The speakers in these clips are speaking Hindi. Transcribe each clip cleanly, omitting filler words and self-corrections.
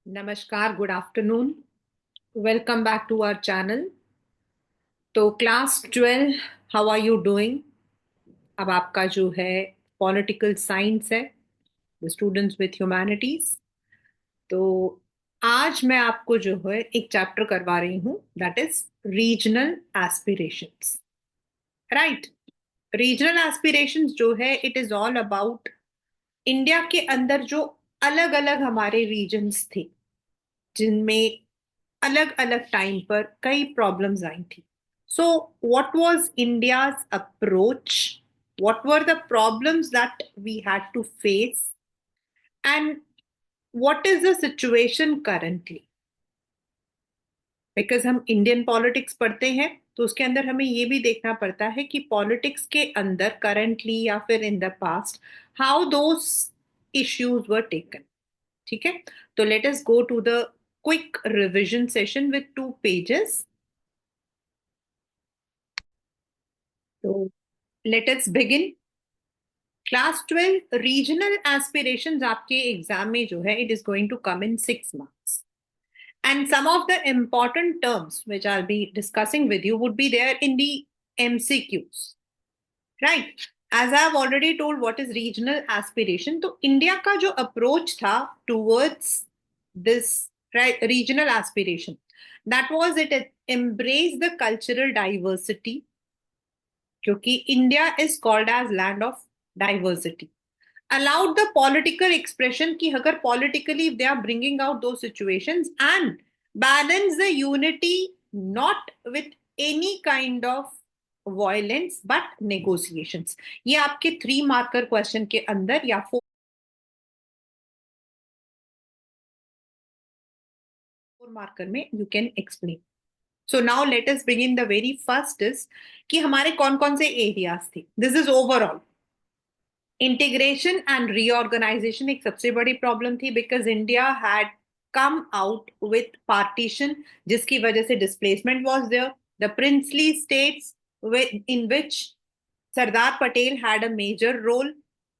नमस्कार, good afternoon. Welcome back to our channel. तो class 12, how are you doing? अब आपका जो है पॉलिटिकल साइंस है, द स्टूडेंट्स विथ ह्यूमैनिटीज। तो आज मैं आपको जो है एक चैप्टर करवा रही हूँ, that is regional aspirations. Right. Regional aspirations जो है, it is all about India के अंदर जो अलग अलग हमारे रीजन्स थे, जिनमें अलग अलग टाइम पर कई प्रॉब्लम्स आई थी। So what was India's approach, what were the problems that we had to face, and what is the situation currently? Because हम इंडियन पॉलिटिक्स पढ़ते हैं, तो उसके अंदर हमें ये भी देखना पड़ता है कि पॉलिटिक्स के अंदर करंटली या फिर in the past how those issues were taken. ठीक है। तो let us go to the quick revision session with 2 pages. So let us begin. Class 12 regional aspirations आपके एग्जाम में जो है, it is going to come in 6 marks. And some of the important terms which I'll be discussing with you would be there in the MCQs. Right. As I've already told, what is regional aspiration? तो इंडिया का जो अप्रोच था towards this regional aspiration, that was it embrace the cultural diversity, क्योंकि India is called as land of diversity. allowed the political expression कि अगर politically they are bringing out those situations, and balance the unity not with any kind of violence but negotiations। ये आपके 3 मार्कर क्वेश्चन के अंदर या 4 मार्कर में you can explain. So now let us begin. The very first is कि हमारे कौन कौन से एरियाज थे। This is overall integration and reorganisation. एक सबसे बड़ी प्रॉब्लम थी because India had come out with partition, जिसकी वजह से displacement was there. The princely states in which Sardar Patel had a major role.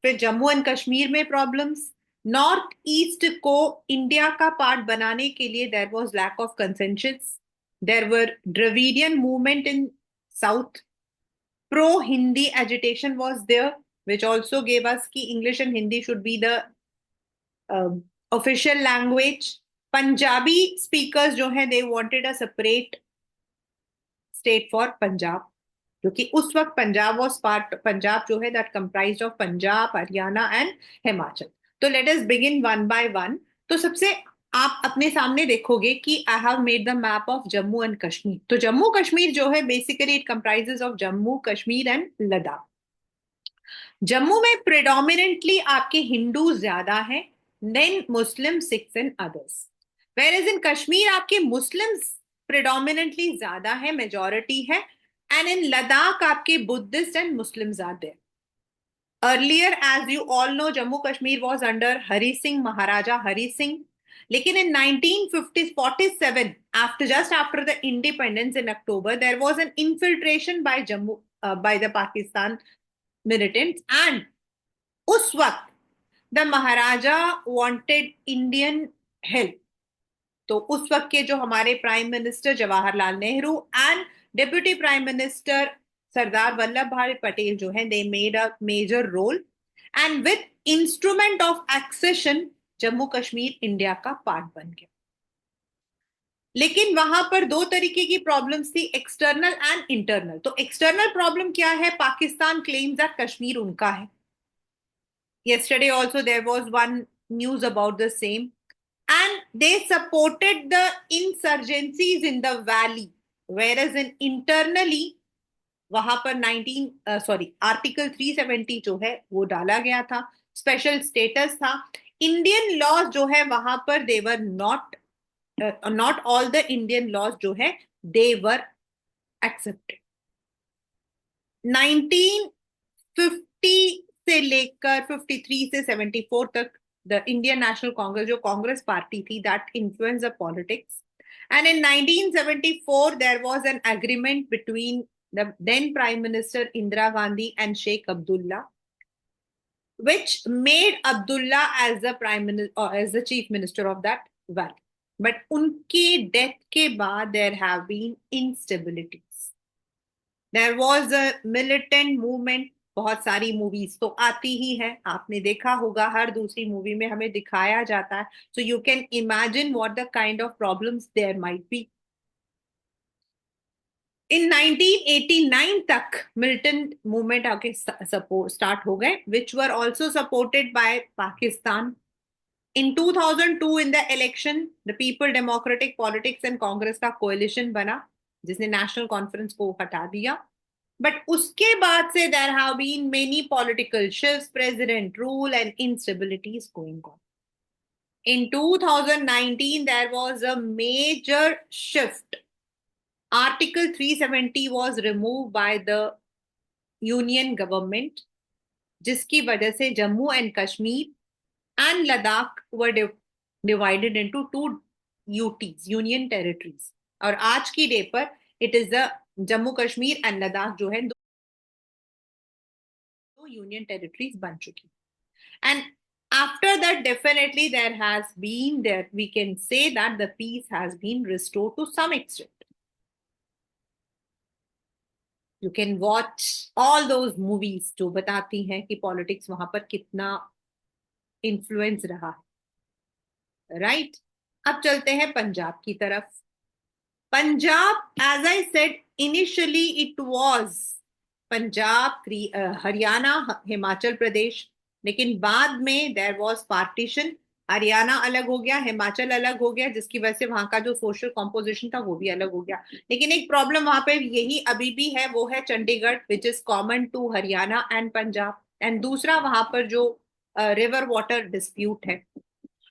फिर जम्मू एंड कश्मीर में प्रॉब्लम्स। नॉर्थ ईस्ट को इंडिया का पार्ट बनाने के लिए there was lack of consensus. There were Dravidian movement in south. pro Hindi agitation was there, which also gave us कि English and Hindi should be the official language. Punjabi speakers जो है, they wanted a separate state for Punjab, क्योंकि उस वक्त पंजाब वॉज पार्ट, पंजाब जो है that comprise of Punjab, Haryana and Himachal. तो let us begin one by one. तो सबसे आप अपने सामने देखोगे कि I have made the map of Jammu and Kashmir. तो जम्मू कश्मीर जो है, basically it comprises of Jammu Kashmir and Ladakh. Jammu में प्रिडोमिनेंटली आपके हिंदू ज्यादा हैं, then Muslim, Sikhs and others. Where in Kashmir आपके मुस्लिम्स प्रिडोमिनेंटली ज्यादा है, मेजोरिटी है, एंड इन लद्दाख आपके Buddhist and Muslims are there. Earlier, as you all know, Jammu Kashmir was under Hari Singh, Maharaja Hari Singh. लेकिन in 1947, just after the independence in October, there was an infiltration by by the Pakistan militants, and उस वक्त the Maharaja wanted Indian help. तो उस वक्त के जो हमारे prime minister Jawaharlal Nehru and deputy prime minister Sardar Vallabh Bhai Patel जो है, they made a major role, and with instrument of accession Jammu Kashmir India का पार्ट बन गया। लेकिन वहां पर दो तरीके की प्रॉब्लम्स थी, एक्सटर्नल एंड इंटरनल। तो एक्सटर्नल प्रॉब्लम क्या है? पाकिस्तान क्लेम्स दैट कश्मीर उनका है। Yesterday also there was one news about the same, and they supported the insurgencies in the valley, whereas in internally वहां पर 19 आर्टिकल 370 जो है वो डाला गया था, स्पेशल स्टेटस था। इंडियन लॉज जो है वहां पर they were not all the Indian laws जो है देवर एक्सेप्टेड। 1950 से लेकर 53 से 74 तक द इंडियन नेशनल कांग्रेस, जो कांग्रेस पार्टी थी, that influence the politics. And in 1974 there was an agreement between the then prime minister Indira Gandhi and Sheikh Abdullah, which made Abdullah as the prime minister or as the chief minister of that well, but उनके डेथ के बाद there have been instabilities, there was a militant movement. बहुत सारी मूवीज तो आती ही है, आपने देखा होगा, हर दूसरी मूवी में हमें दिखाया जाता है, so you can imagine what the kind of problems there might be. In 1989 तक मिलिटेंट मूवमेंट आके स्टार्ट हो गए, which were also supported by Pakistan. In 2002 in the election, the People Democratic Politics and Congress का coalition बना, जिसने नेशनल कॉन्फ्रेंस को हटा दिया। बट उसके बाद से there have been many political shifts, president rule and instabilities going on. In 2019, there was a major shift. Article 370 was removed by the union government, जिसकी वजह से Jammu and Kashmir and Ladakh were divided into two UTs, Union Territories. और आज की डे पर it is the Jammu Kashmir and Ladakh जो है दो यूनियन टेरिटरीज बन चुकी। And after that, definitely we can say that the peace has been restored to some extent. You can watch all those movies जो बताती हैं कि पॉलिटिक्स वहां पर कितना इन्फ्लुएंस रहा है, राइट? अब चलते हैं पंजाब की तरफ। Punjab, as I said, initially it was Punjab, Haryana, Himachal Pradesh, लेकिन बाद में there was partition, हरियाणा अलग हो गया, हिमाचल अलग हो गया, जिसकी वजह से वहां का जो सोशल कॉम्पोजिशन था वो भी अलग हो गया। लेकिन एक प्रॉब्लम वहां पे यही अभी भी है, वो है Chandigarh, which is common to Haryana and Punjab. And दूसरा वहां पर जो रिवर वाटर डिस्प्यूट है।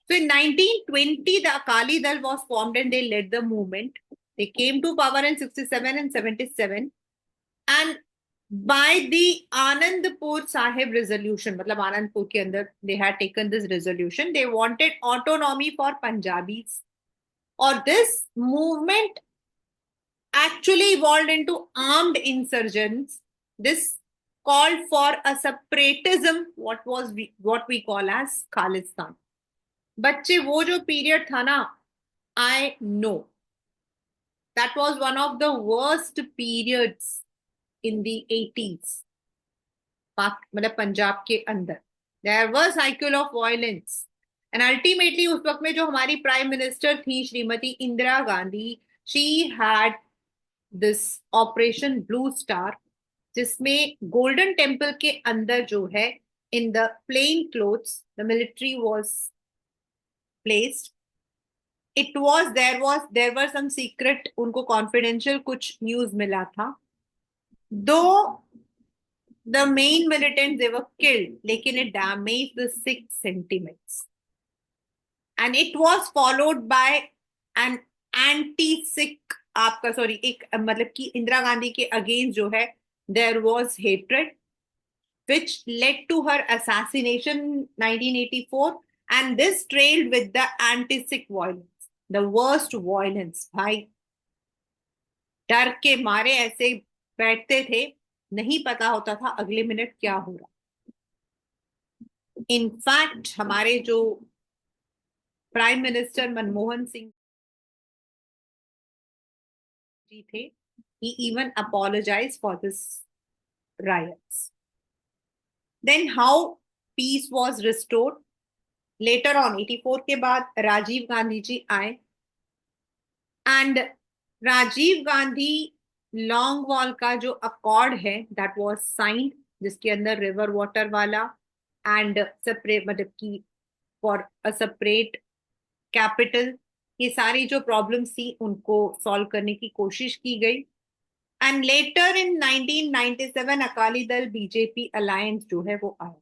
So in 1920, the Akali Dal was formed and they led the movement. They came to power in 67 and 77. And by the Anandpur Sahib resolution, मतलब आनंदपुर के अंदर, they had taken this resolution. They wanted autonomy for Punjabis. Or this movement actually evolved into armed insurgents. This called for a separatism, what we call as Khalistan. बच्चे वो जो पीरियड था ना, I know that was one of the worst periods in the 80s, मतलब पंजाब के अंदर there was cycle of violence. And ultimately उस वक्त में जो हमारी प्राइम मिनिस्टर थी Shrimati Indira Gandhi, she had this operation Blue Star, जिसमें गोल्डन टेम्पल के अंदर जो है, in the plain clothes the military was placed. There were some secret, उनको confidential कुछ news मिला था। Though the main militants they were killed, लेकिन it damaged the Sikh sentiments, and it was followed by an anti-Sikh, आपका सॉरी एक मतलब कि इंदिरा गांधी के अगेंस्ट जो है there was hatred, which led to her assassination 1984. And this trailed with the anti-Sikh violence, the worst violence. भाई डर के मारे ऐसे बैठते थे, नहीं पता होता था अगले मिनट क्या हो रहा। इनफैक्ट हमारे जो प्राइम मिनिस्टर मनमोहन सिंह जी थे, he even apologized for this riots. Then how peace was restored? Later on 84 के बाद राजीव गांधी जी आए, एंड राजीव गांधी लॉन्ग वॉल का जो अकॉर्ड है दैट वाज साइंड, जिसके अंदर रिवर वाटर वाला एंड सेपरेट, मतलब की फॉर अ सेपरेट कैपिटल, ये सारी जो प्रॉब्लम्स थी उनको सॉल्व करने की कोशिश की गई। And later in 1997 Akali Dal BJP alliance जो है वो आया।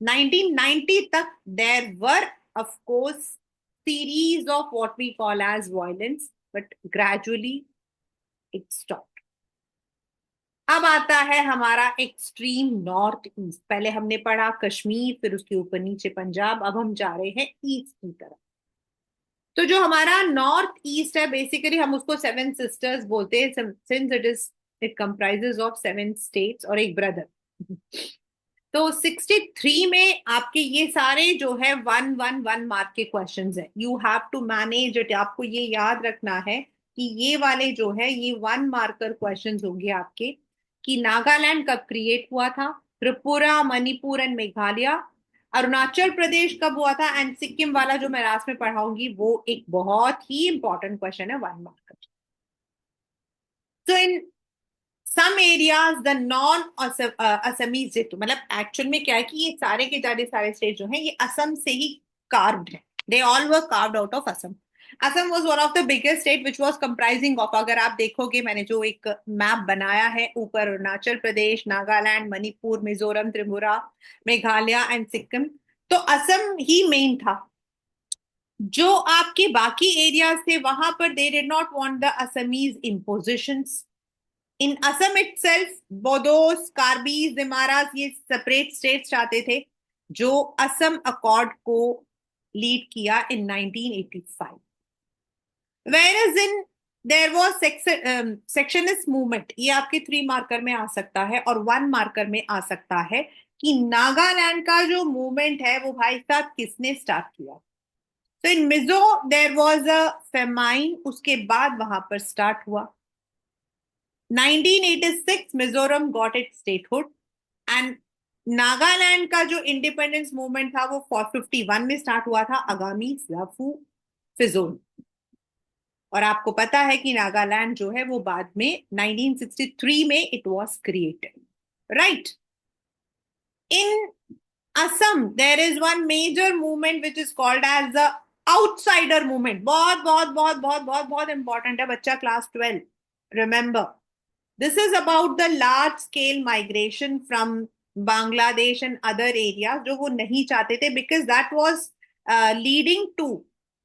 1990 तक there were of course series of what we call as violence, but gradually it stopped. अब आता है हमारा एक्सट्रीम नॉर्थ ईस्ट। पहले हमने पढ़ा कश्मीर, फिर उसके ऊपर नीचे पंजाब, अब हम जा रहे हैं ईस्ट की तरफ। तो जो हमारा नॉर्थ ईस्ट है, बेसिकली हम उसको सेवन सिस्टर्स बोलते हैं, since it comprises of 7 states और एक ब्रदर। तो 63 में आपके ये सारे जो है 1 1 1 मार्क के क्वेश्चंस है, you have to manage it. आपको ये याद रखना है कि ये वाले जो है ये 1 मार्कर क्वेश्चंस होंगे आपके, कि नागालैंड कब क्रिएट हुआ था, त्रिपुरा, मणिपुर एंड मेघालय, अरुणाचल प्रदेश कब हुआ था, एंड सिक्किम वाला जो मैं लास्ट में पढ़ाऊंगी वो एक बहुत ही इंपॉर्टेंट क्वेश्चन है, 1 मार्कर। तो in some areas the non Assamese did, मतलब एक्चुअल में क्या है कि ये सारे के सारे स्टेट जो हैं ये असम से ही कार्व्ड है, they all were carved out of Assam. Assam was one of the biggest state which was comprising of, अगर आप देखोगे मैंने जो एक मैप बनाया है ऊपर, अरुणाचल प्रदेश, नागालैंड, मणिपुर, मिजोरम, त्रिपुरा, मेघालय एंड सिक्किम, तो असम ही मेन था। जो आपके बाकी एरियाज थे वहां पर they did not want the Assamese impositions. In Assam itself Bodos, Karbis, Dimasas ये सेपरेट स्टेट्स चाहते थे, जो असम अकॉर्ड को लीड किया in 1985। Where in there was secessionist movement, ये आपके 3 मार्कर में आ सकता है और 1 मार्कर में आ सकता है, कि नागालैंड का जो मूवमेंट है वो भाई साहब किसने स्टार्ट किया। तो in Mizo there was a famine, उसके बाद वहां पर स्टार्ट हुआ। 1986 Mizoram got it statehood, and Nagaland का जो इंडिपेंडेंस मूवमेंट था वो 451 में स्टार्ट हुआ था, आगामी जाफू फिजोल। और आपको पता है कि नागालैंड जो है वो बाद में 1963 में it was created, right. In Assam there is one major movement which is called as the outsider movement. बहुत बहुत बहुत बहुत बहुत बहुत इंपॉर्टेंट है बच्चा, class 12, remember. This is about the large scale migration from Bangladesh and other areas जो वो नहीं चाहते थे, because that was leading to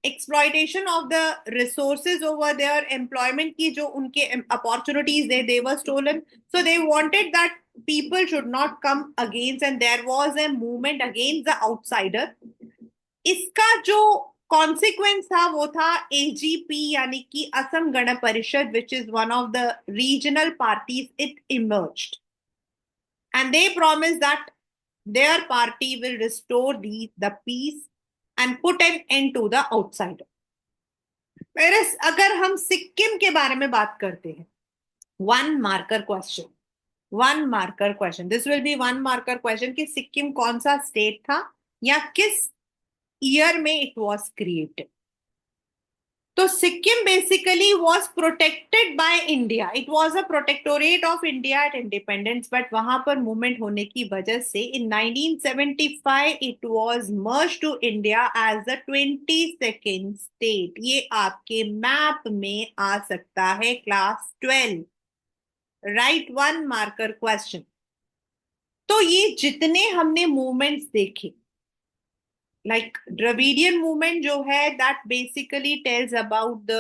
exploitation of the resources over there, employment की जो उनके opportunities they were stolen, so they wanted that people should not come against, and there was a movement against the outsider। इसका जो कॉन्सिक्वेंस था वो था एजीपी, यानी कि Asom Gana Parishad, which is one of the regional parties, it emerged and they promise that their party will restore the peace and put an end to the outsider. मेरे अगर हम सिक्किम के बारे में बात करते हैं, 1 marker question, 1 marker question, this will be 1 marker question, कि सिक्किम कौन सा स्टेट था या किस ईयर में इट वाज क्रिएटेड। तो Sikkim basically was protected by India, it was a protectorate of India at independence, but वहां पर मूवमेंट होने की वजह से in 1975 it was merge to India as the 22nd state. ये आपके मैप में आ सकता है, क्लास 12, राइट। 1 marker question. तो ये जितने हमने मूवमेंट्स देखे, like Dravidian movement जो है that basically tells about the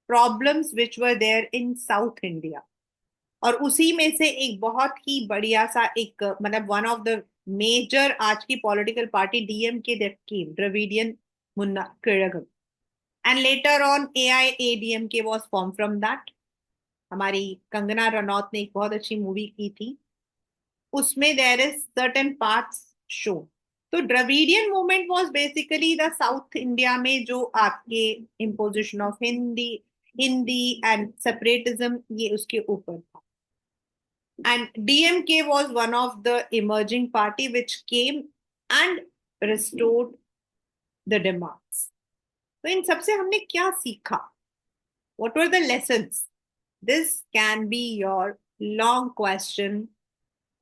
problems which were there in South India, और उसी में से एक बहुत ही बढ़िया सा एक मतलब वन ऑफ द मेजर आज की political party DMK that came, Dravidian Munna Kazhagam, and later on AIADMK was form from that. हमारी कंगना रनौत ने एक बहुत अच्छी मूवी की थी, उसमें there is certain parts show. तो Dravidian movement was basically the south India में जो आपके imposition of Hindi Hindi and separatism, ये उसके ऊपर था। And DMK was one of the emerging party which came and restored the demands. तो इन सबसे हमने क्या सीखा, what were the lessons? This can be your long question,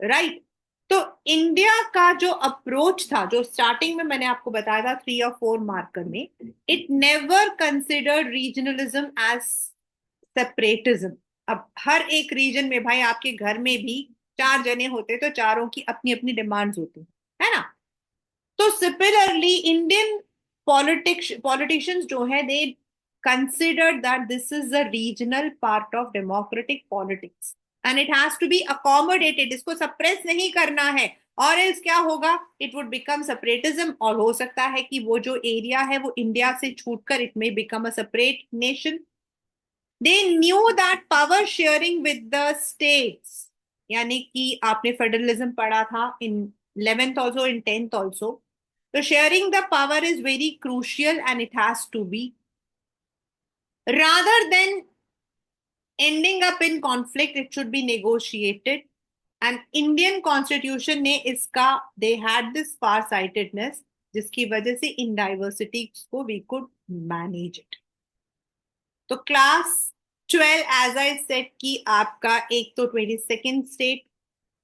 right. तो इंडिया का जो अप्रोच था, जो स्टार्टिंग में मैंने आपको बताया था 3 और 4 मार्कर में, it never considered regionalism as separatism. अब हर एक रीजन में भाई आपके घर में भी 4 जने होते तो चारों की अपनी अपनी डिमांड्स होती है ना। तो सिमिलरली इंडियन पॉलिटिशियंस जो है they considered that this is the regional part of democratic politics and it has to be accommodated, इसको सप्रेस नहीं करना है, और एल्स क्या होगा, इट वुड बिकम सेपरेटिज्म, और हो सकता है कि वो जो एरिया है वो इंडिया से छूटकर it may become a separate nation. They knew that power sharing with the states यानी कि आपने फेडरलिज्म पढ़ा था in 11th also, in 10th also. तो sharing the power is very crucial and it has to be, rather than ending up in conflict, it should be negotiated. And Indian Constitution ने इसका, they had this far sightedness जिसकी वजह से इन डाइवर्सिटी को we could manage it. तो क्लास 12 एज आई सेट कि आपका एक तो 22nd स्टेट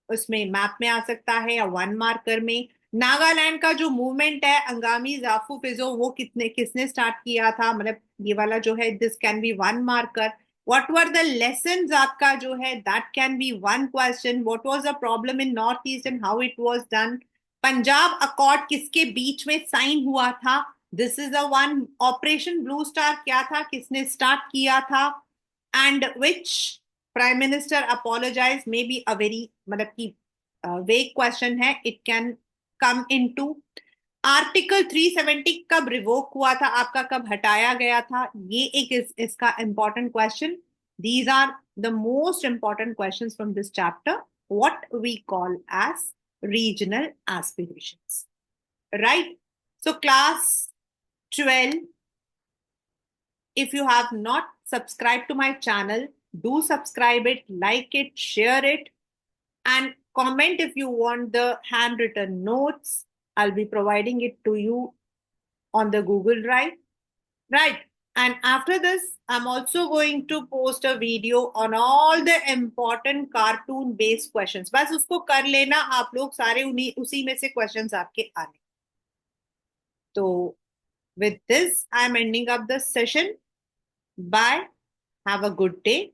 उसमें मैप में आ सकता है या वन मार्कर में. नागालैंड का जो मूवमेंट है अंगामी जाफू फिजो, वो किसने स्टार्ट किया था, मतलब ये वाला जो है, this can be one marker. What were the lessons आपका जो है, that can be one question. What was the problem in North East and how it was done. Punjab accord किसके बीच में साइन हुआ था, this is a one. Operation Blue Star क्या था, किसने स्टार्ट किया था, and which prime minister apologise, may be a very, मतलब की वेग क्वेश्चन है. It can come into article 370 कब रिवोक हुआ था आपका, कब हटाया गया था, ये एक इसका important question. These are the most important questions from this chapter, what we call as regional aspirations, right? So class 12, if you have not subscribed to my channel, do subscribe it, like it, share it, and comment if you want the handwritten notes. I'll be providing it to you on the Google Drive, right? And after this, I'm also going to post a video on all the important cartoon based questions. बस उसको कर लेना आप लोग सारे, उन्हीं उसी में से questions आपके आने. तो with this, I'm ending up the session. Bye. Have a good day.